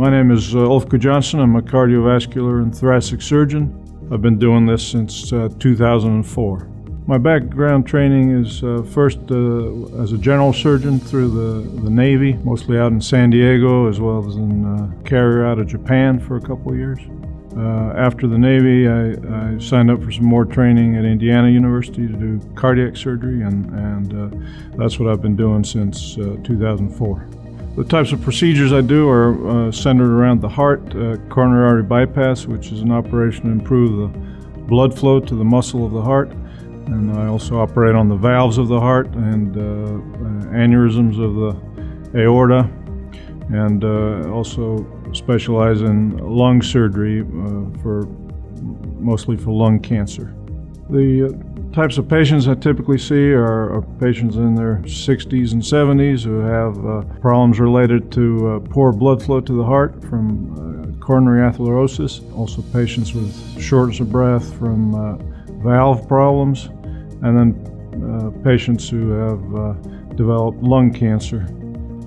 My name is Ulf Gudjonsson. I'm a cardiovascular and thoracic surgeon. I've been doing this since 2004. My background training is first as a general surgeon through the Navy, mostly out in San Diego, as well as in carrier out of Japan for a couple of years. After the Navy, I signed up for some more training at Indiana University to do cardiac surgery, and that's what I've been doing since 2004. The types of procedures I do are centered around the heart, coronary artery bypass, which is an operation to improve the blood flow to the muscle of the heart. And I also operate on the valves of the heart and aneurysms of the aorta, and also specialize in lung surgery mostly for lung cancer. The types of patients I typically see are patients in their 60s and 70s who have problems related to poor blood flow to the heart from coronary atherosclerosis, also patients with shortness of breath from valve problems, and then patients who have developed lung cancer.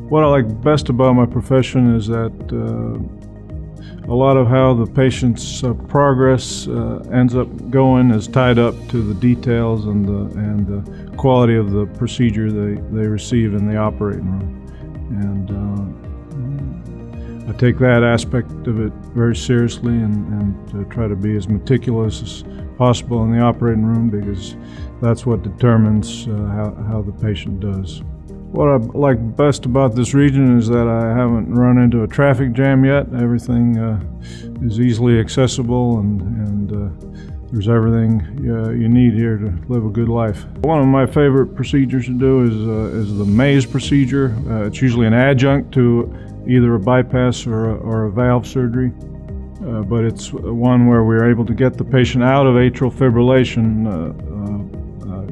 What I like best about my profession is that a lot of how the patient's progress ends up going is tied up to the details and the quality of the procedure they receive in the operating room. And I take that aspect of it very seriously and try to be as meticulous as possible in the operating room, because that's what determines how the patient does. What I like best about this region is that I haven't run into a traffic jam yet. Everything is easily accessible, and there's everything you need here to live a good life. One of my favorite procedures to do is the maze procedure. It's usually an adjunct to either a bypass or a valve surgery, but it's one where we're able to get the patient out of atrial fibrillation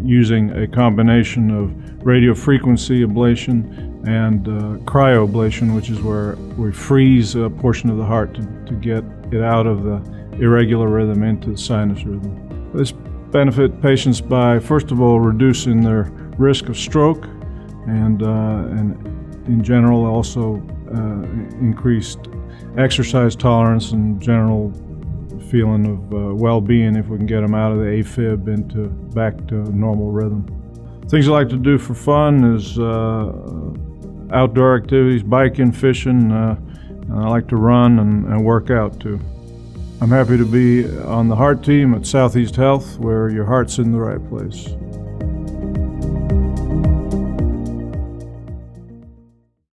using a combination of radiofrequency ablation and cryoablation, which is where we freeze a portion of the heart to get it out of the irregular rhythm into the sinus rhythm. This benefits patients by, first of all, reducing their risk of stroke, and in general also increased exercise tolerance and general feeling of well-being if we can get them out of the AFib back to normal rhythm. Things I like to do for fun is outdoor activities, biking, fishing, and I like to run and work out too. I'm happy to be on the heart team at SoutheastHEALTH, where your heart's in the right place.